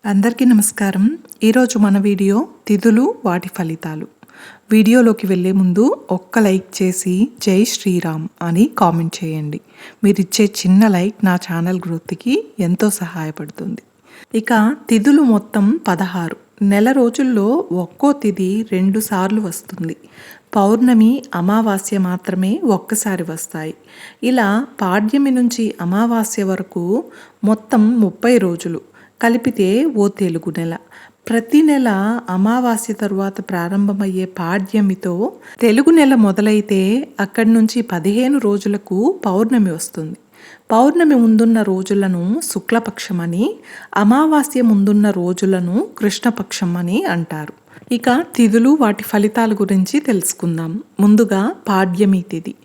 అందరికీ నమస్కారం. ఈరోజు మన వీడియో తిథులు వాటి ఫలితాలు. వీడియోలోకి వెళ్ళే ముందు ఒక్క లైక్ చేసి జై శ్రీరామ్ అని కామెంట్ చేయండి. మీరిచ్చే చిన్న లైక్ నా ఛానల్ గ్రోత్కి ఎంతో సహాయపడుతుంది. ఇక తిథులు మొత్తం 16. నెల రోజుల్లో ఒక్కో తిథి 2 సార్లు వస్తుంది. పౌర్ణమి, అమావాస్య మాత్రమే ఒక్కసారి వస్తాయి. ఇలా పాడ్యమి నుంచి అమావాస్య వరకు మొత్తం 30 రోజులు కలిపితే ఓ తెలుగు నెల. ప్రతి నెల అమావాస్య తరువాత ప్రారంభమయ్యే పాడ్యమితో తెలుగు నెల మొదలైతే అక్కడి నుంచి 15 రోజులకు పౌర్ణమి వస్తుంది. పౌర్ణమి ముందున్న రోజులను శుక్లపక్షమని, అమావాస్య ముందున్న రోజులను కృష్ణపక్షం అని అంటారు. ఇక తిథులు వాటి ఫలితాల గురించి తెలుసుకుందాం. ముందుగా పాడ్యమి తిథి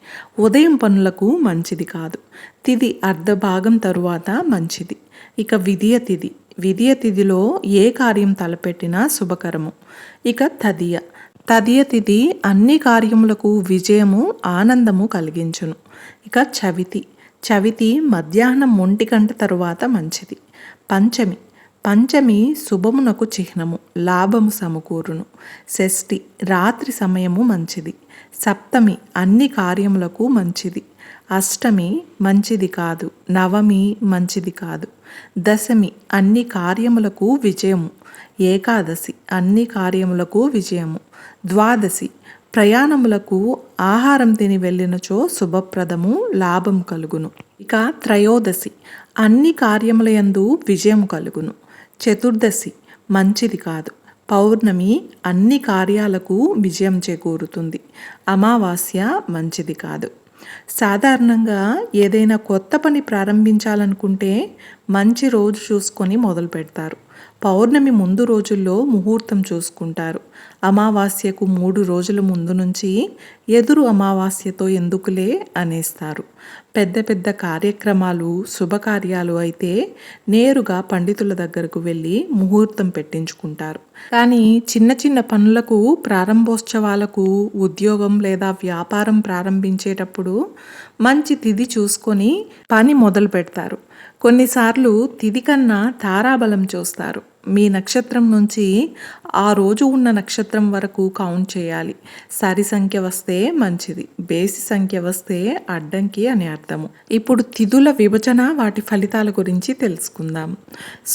ఉదయం పనులకు మంచిది కాదు. తిథి అర్ధభాగం తరువాత మంచిది. ఇక విదియ తిథి, విదియ తిథిలో ఏ కార్యం తలపెట్టినా శుభకరము. ఇక తదియ తిథి అన్ని కార్యములకు విజయము, ఆనందము కలిగించును. ఇక చవితి మధ్యాహ్నం 1 గంట తరువాత మంచిది. పంచమి శుభమునకు చిహ్నము, లాభము సమకూరును. షష్ఠి రాత్రి సమయము మంచిది. సప్తమి అన్ని కార్యములకు మంచిది. అష్టమి మంచిది కాదు. నవమి మంచిది కాదు. దశమి అన్ని కార్యములకు విజయము. ఏకాదశి అన్ని కార్యములకు విజయము. ద్వాదశి ప్రయాణములకు ఆహారం తిని వెళ్ళినచో శుభప్రదము, లాభం కలుగును. ఇక త్రయోదశి అన్ని కార్యములయందు విజయము కలుగును. చతుర్దశి మంచిది కాదు. పౌర్ణమి అన్ని కార్యాలకు విజయం చేకూరుతుంది. అమావాస్య మంచిది కాదు. సాధారణంగా ఏదైనా కొత్త పని ప్రారంభించాలనుకుంటే మంచి రోజు చూసుకొని మొదలు పెడతారు. పౌర్ణమి ముందు రోజుల్లో ముహూర్తం చూసుకుంటారు. అమావాస్యకు 3 రోజుల ముందు నుంచి ఎదురు అమావాస్యతో ఎందుకులే అనేస్తారు. పెద్ద కార్యక్రమాలు, శుభకార్యాలు అయితే నేరుగా పండితుల దగ్గరకు వెళ్ళి ముహూర్తం పెట్టించుకుంటారు. కానీ చిన్న పనులకు, ప్రారంభోత్సవాలకు, ఉద్యోగం లేదా వ్యాపారం ప్రారంభించేటప్పుడు మంచి తిథి చూసుకొని పని మొదలు పెడతారు. కొన్నిసార్లు తిథి కన్నా తారాబలం చూస్తారు. మీ నక్షత్రం నుంచి ఆ రోజు ఉన్న నక్షత్రం వరకు కౌంట్ చేయాలి. సరి సంఖ్య వస్తే మంచిది, బేసి సంఖ్య వస్తే అడ్డంకి అని అర్థము. ఇప్పుడు తిథుల విభజన, వాటి ఫలితాల గురించి తెలుసుకుందాం.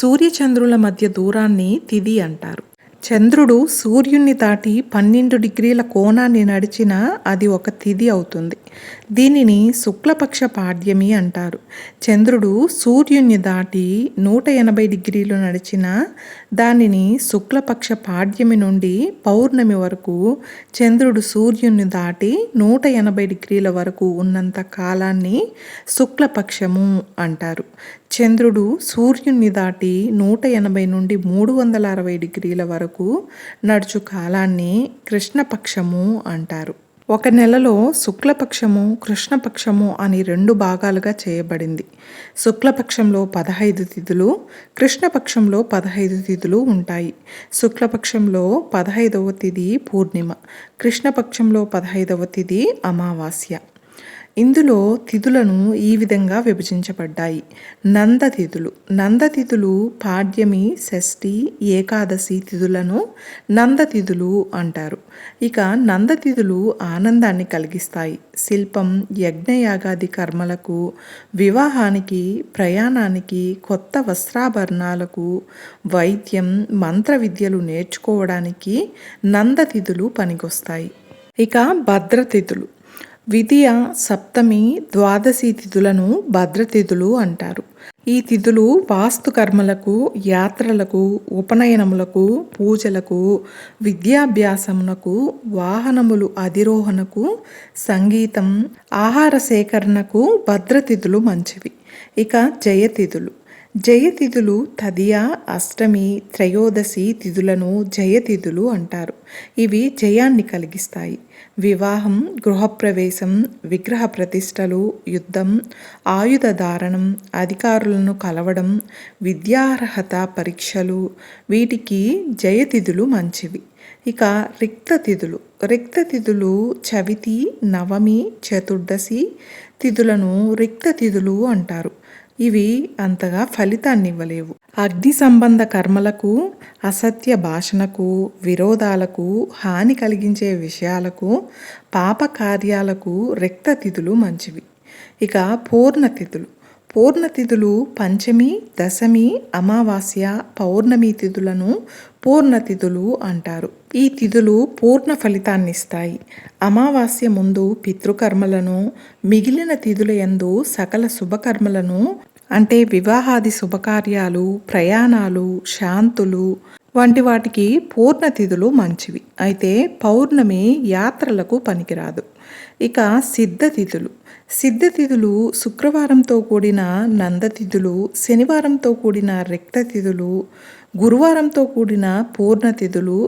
సూర్యచంద్రుల మధ్య దూరాన్ని తిథి అంటారు. చంద్రుడు సూర్యుని దాటి 12 డిగ్రీల కోణాన్ని నడిచినా అది ఒక తిథి అవుతుంది. దీనిని శుక్లపక్ష పాడ్యమి అంటారు. చంద్రుడు సూర్యుని దాటి 180 డిగ్రీలు నడిచిన దానిని శుక్లపక్ష పాడ్యమి నుండి పౌర్ణమి వరకు, చంద్రుడు సూర్యుని దాటి 180 డిగ్రీల వరకు ఉన్నంత కాలాన్ని శుక్లపక్షము అంటారు. చంద్రుడు సూర్యుని దాటి 180 నుండి 360 డిగ్రీల వరకు నడుచు కాలాన్ని కృష్ణపక్షము అంటారు. ఒక నెలలో శుక్లపక్షము, కృష్ణపక్షము అని 2 భాగాలుగా చేయబడింది. శుక్లపక్షంలో 15 తిథులు, కృష్ణపక్షంలో 15 తిథులు ఉంటాయి. శుక్లపక్షంలో 15వ తిథి పూర్ణిమ, కృష్ణపక్షంలో 15వ తిథి అమావాస్య. ఇందులో తిథులను ఈ విధంగా విభజించబడ్డాయి. నందతిథులు పాడ్యమి, షష్ఠి, ఏకాదశి తిథులను నందతిథులు అంటారు. ఇక నందతిథులు ఆనందాన్ని కలిగిస్తాయి. శిల్పం, యజ్ఞయాగాది కర్మలకు, వివాహానికి, ప్రయాణానికి, కొత్త వస్త్రాభరణాలకు, వైద్యం, మంత్ర విద్యలు నేర్చుకోవడానికి నందతిథులు పనికొస్తాయి. ఇక భద్రతిథులు విదియ, సప్తమి, ద్వాదశి తిథులను భద్రతిథులు అంటారు. ఈ తిథులు వాస్తు కర్మలకు, యాత్రలకు, ఉపనయనములకు, పూజలకు, విద్యాభ్యాసమునకు, వాహనములు అధిరోహణకు, సంగీతం, ఆహార సేకరణకు భద్రతిథులు మంచివి. ఇక జయతిథులు తదియ, అష్టమి, త్రయోదశి తిథులను జయతిథులు అంటారు. ఇవి జయాన్ని కలిగిస్తాయి. వివాహం, గృహప్రవేశం, విగ్రహ ప్రతిష్టలు, యుద్ధం, ఆయుధ ధారణం, అధికారులను కలవడం, విద్యార్హత పరీక్షలు, వీటికి జయతిథులు మంచివి. ఇక రిక్తతిథులు చవితి, నవమి, చతుర్దశి తిథులను రిక్తతిథులు అంటారు. ఇవి అంతగా ఫలితాన్ని ఇవ్వలేవు. అగ్ని సంబంధ కర్మలకు, అసత్య భాషణకు, విరోధాలకు, హాని కలిగించే విషయాలకు, పాప కార్యాలకు రిక్తతిథులు మంచివి. ఇక పూర్ణతిథులు. పూర్ణతిథులు పంచమి, దశమి, అమావాస్య, పౌర్ణమి తిథులను పూర్ణతిథులు అంటారు. ఈ తిథులు పూర్ణ ఫలితాన్నిస్తాయి. అమావాస్య ముందు పితృకర్మలను, మిగిలిన తిథుల యందు సకల శుభకర్మలను అంటే వివాహాది శుభకార్యాలు, ప్రయాణాలు, శాంతులు వంటి వాటికి పూర్ణతిథులు మంచివి. అయితే పౌర్ణమి యాత్రలకు పనికిరాదు. ఇక సిద్ధతిథులు. సిద్ధతిథులు శుక్రవారంతో కూడిన నందతిథులు, శనివారంతో కూడిన రిక్తతిథులు, గురువారంతో కూడిన పూర్ణతిథులు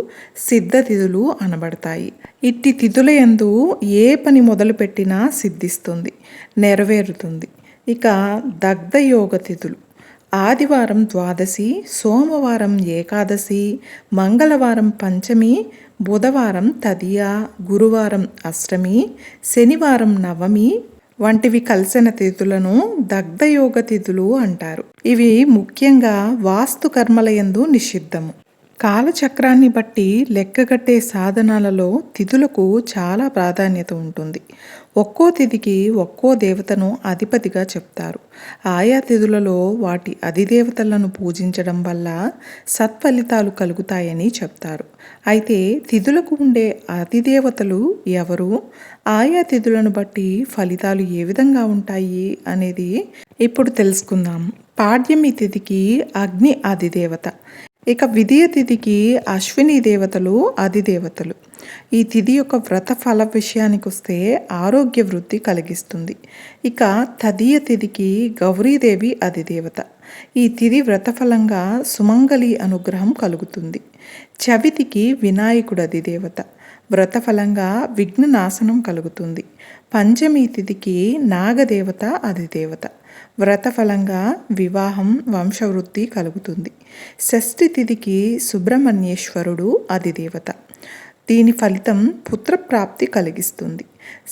సిద్ధతిథులు అనబడతాయి. ఇట్టి తిథుల యందు ఏ పని మొదలుపెట్టినా సిద్ధిస్తుంది, నెరవేరుతుంది. ఇక దగ్ధయోగ తిథులు. ఆదివారం ద్వాదశి, సోమవారం ఏకాదశి, మంగళవారం పంచమి, బుధవారం తదియ, గురువారం అష్టమి, శనివారం నవమి వంటివి కలిసిన తిథులను దగ్ధయోగ తిథులు అంటారు. ఇవి ముఖ్యంగా వాస్తు కర్మల యందు నిషిద్ధము. కాలచక్రాన్ని బట్టి లెక్కగట్టే సాధనాలలో తిథులకు చాలా ప్రాధాన్యత ఉంటుంది. ఒక్కో తిథికి ఒక్కో దేవతను అధిపతిగా చెప్తారు. ఆయా తిథులలో వాటి అధిదేవతలను పూజించడం వల్ల సత్ఫలితాలు కలుగుతాయని చెప్తారు. అయితే తిథులకు ఉండే అధిదేవతలు ఎవరు, ఆయా తిథులను బట్టి ఫలితాలు ఏ విధంగా ఉంటాయి అనేది ఇప్పుడు తెలుసుకుందాం. పాడ్యమి తిథికి అగ్ని అధిదేవత. ఇక విధియ తిథికి అశ్విని దేవతలు అధిదేవతలు. ఈ తిథి యొక్క వ్రత ఫల విషయానికి వస్తే ఆరోగ్య వృద్ధి కలిగిస్తుంది. ఇక తదియ తిథికి గౌరీదేవి అధిదేవత. ఈ తిథి వ్రతఫలంగా సుమంగళి అనుగ్రహం కలుగుతుంది. చవితికి వినాయకుడు అధిదేవత. వ్రతఫలంగా విఘ్న నాశనం కలుగుతుంది. పంచమి తిథికి నాగదేవత అధిదేవత. వ్రతఫలంగా వివాహం, వంశవృద్ధి కలుగుతుంది. షష్ఠి తిథికి సుబ్రహ్మణ్యేశ్వరుడు అధిదేవత. దీని ఫలితం పుత్రప్రాప్తి కలిగిస్తుంది.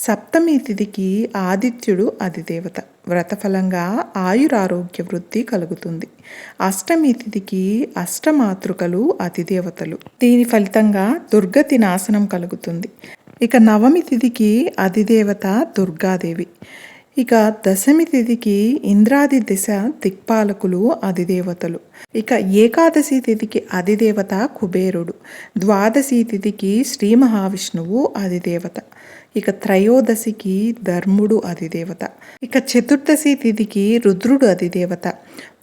సప్తమి తిథికి ఆదిత్యుడు అధిదేవత. వ్రతఫలంగా ఆయురారోగ్య వృద్ధి కలుగుతుంది. అష్టమి తిథికి అష్టమాతృకలు అధిదేవతలు. దీని ఫలితంగా దుర్గతి నాశనం కలుగుతుంది. ఇక నవమి తిథికి అధిదేవత దుర్గాదేవి. ఇక దశమి తిథికి ఇంద్రాది దశ దిక్పాలకులు అధిదేవతలు. ఇక ఏకాదశి తిథికి అధిదేవత కుబేరుడు. ద్వాదశి తిథికి శ్రీ మహావిష్ణువు అధిదేవత. ఇక త్రయోదశికి ధర్ముడు అధిదేవత. ఇక చతుర్దశి తిథికి రుద్రుడు అధిదేవత.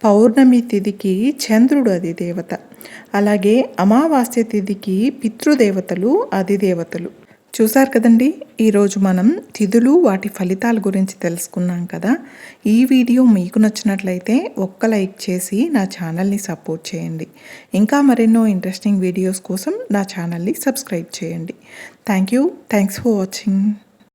పౌర్ణమి తిథికి చంద్రుడు అధిదేవత. అలాగే అమావాస్య తిథికి పితృదేవతలు అధిదేవతలు. చూసారు కదండి, ఈరోజు మనం తిథులు వాటి ఫలితాల గురించి తెలుసుకున్నాం కదా. ఈ వీడియో మీకు నచ్చినట్లయితే ఒక్క లైక్ చేసి నా ఛానల్ని సపోర్ట్ చేయండి. ఇంకా మరెన్నో ఇంట్రెస్టింగ్ వీడియోస్ కోసం నా ఛానల్ని సబ్స్క్రైబ్ చేయండి. Thanks for watching.